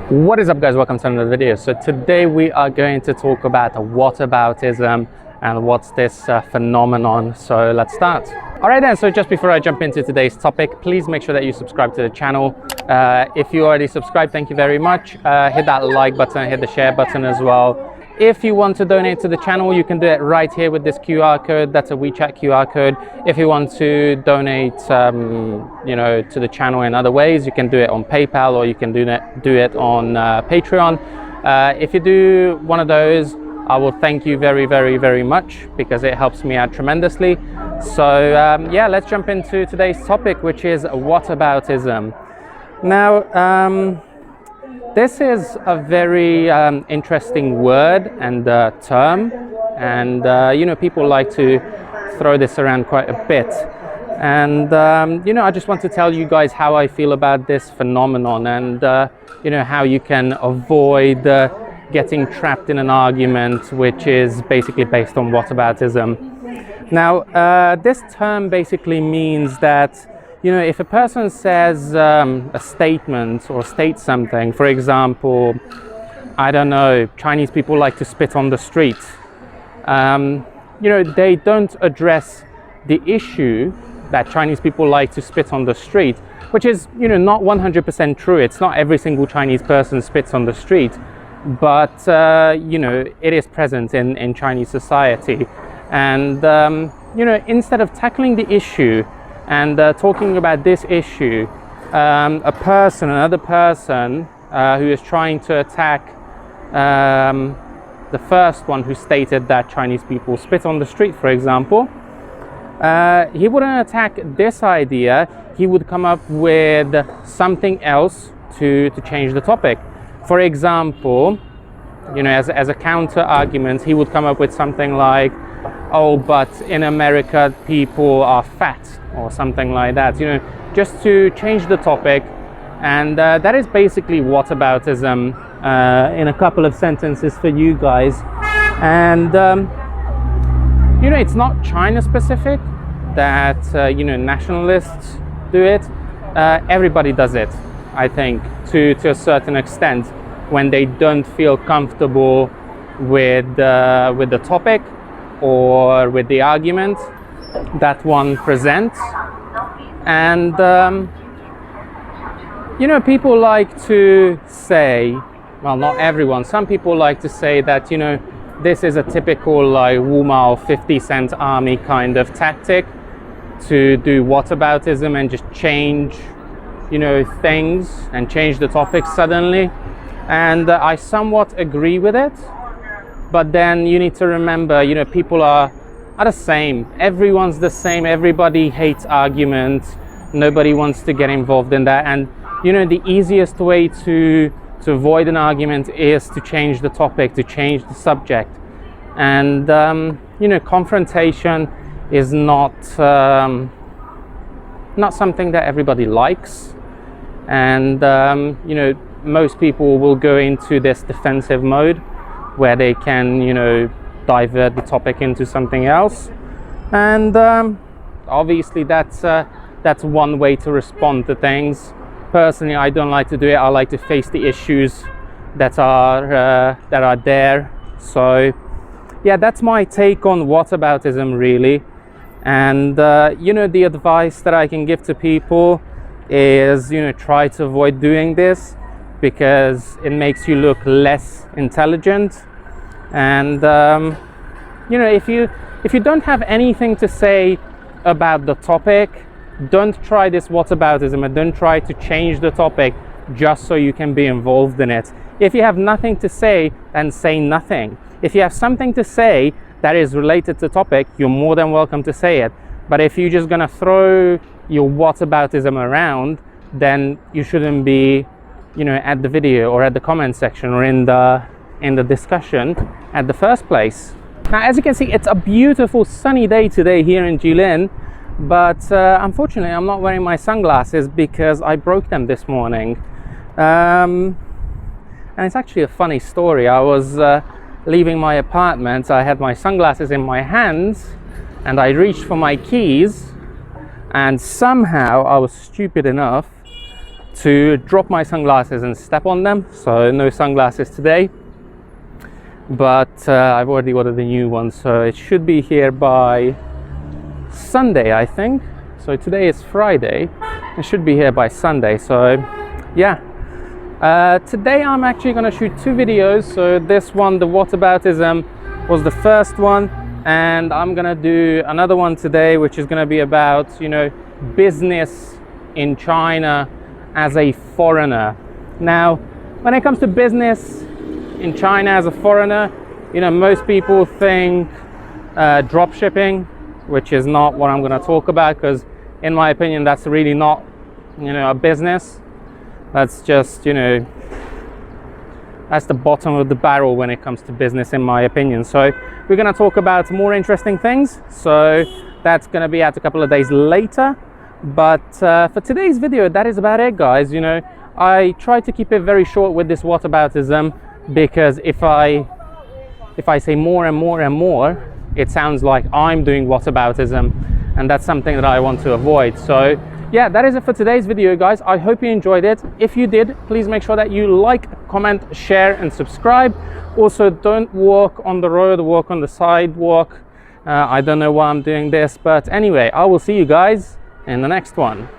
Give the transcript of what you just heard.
What is up, guys? Welcome to another video. So today we are going to talk about whataboutism and what's this phenomenon. So let's start. All right then, so just before I jump into today's topic, please make sure that you subscribe to the channel. If you already subscribed, thank you very much. Hit that like button, hit the share button as well. If you want to donate to the channel, you can do it right here with this QR code. That's a WeChat QR code. If you want to donate, to the channel in other ways, you can do it on PayPal or you can do it on Patreon. If you do one of those, I will thank you very, very, very much because it helps me out tremendously. So yeah, let's jump into today's topic, which is whataboutism. Now, this is a very interesting word and term, and people like to throw this around quite a bit. And I just want to tell you guys how I feel about this phenomenon, and how you can avoid getting trapped in an argument which is basically based on whataboutism. Now, this term basically means that if a person says a statement or states something, for example, I don't know, Chinese people like to spit on the street, they don't address the issue that Chinese people like to spit on the street, which is, not 100% true. It's not every single Chinese person spits on the street, but, it is present in Chinese society. And, instead of tackling the issue and talking about this issue, another person who is trying to attack the first one who stated that Chinese people spit on the street, for example, he wouldn't attack this idea. He would come up with something else to change the topic. For example, as a counter argument, he would come up with something like, oh, but in America people are fat, or something like that, just to change the topic. And that is basically whataboutism in a couple of sentences for you guys. And it's not China specific that nationalists do it. Everybody does it, I think, to a certain extent, when they don't feel comfortable with the topic or with the argument that one presents. And people like to say, well, not everyone, some people like to say that this is a typical like Wu Mao 50-cent army kind of tactic to do whataboutism and just change things and change the topic suddenly. And I somewhat agree with it, but then you need to remember, people are the same. Everyone's the same. Everybody hates arguments. Nobody wants to get involved in that. And the easiest way to avoid an argument is to change the topic, to change the subject. And confrontation is not something that everybody likes. And most people will go into this defensive mode where they can divert the topic into something else. And obviously that's one way to respond to things. Personally, I don't like to do it. I like to face the issues that are there. So yeah, that's my take on whataboutism, really. And the advice that I can give to people is try to avoid doing this, because it makes you look less intelligent. And if you don't have anything to say about the topic, don't try this whataboutism, and don't try to change the topic just so you can be involved in it. If you have nothing to say, then say nothing. If you have something to say that is related to the topic, you're more than welcome to say it. But if you're just gonna throw your whataboutism around, then you shouldn't be at the video or at the comment section or in the discussion at the first place. Now, as you can see, it's a beautiful sunny day today here in Jilin, but unfortunately I'm not wearing my sunglasses because I broke them this morning. And it's actually a funny story. I was leaving my apartment. I had my sunglasses in my hands and I reached for my keys, and somehow I was stupid enough to drop my sunglasses and step on them, so no sunglasses today. But I've already ordered the new ones, so it should be here by Sunday, I think. So today is Friday, it should be here by Sunday. So yeah, today I'm actually going to shoot two videos. So this one, the whataboutism, was the first one, and I'm going to do another one today, which is going to be about, you know, business in China as a foreigner. Now, when it comes to business in China as a foreigner, you know, most people think drop shipping, which is not what I'm going to talk about, because in my opinion that's really not, you know, a business. That's just, you know, that's the bottom of the barrel when it comes to business, in my opinion. So we're going to talk about more interesting things, so that's going to be out a couple of days later. But for today's video, that is about it, guys. You know, I try to keep it very short with this whataboutism, because if I say more and more and more, it sounds like I'm doing whataboutism, and that's something that I want to avoid. So yeah, that is it for today's video, guys. I hope you enjoyed it. If you did, please make sure that you like, comment, share and subscribe. Also, don't walk on the road, walk on the sidewalk. I don't know why I'm doing this, but anyway, I will see you guys in the next one.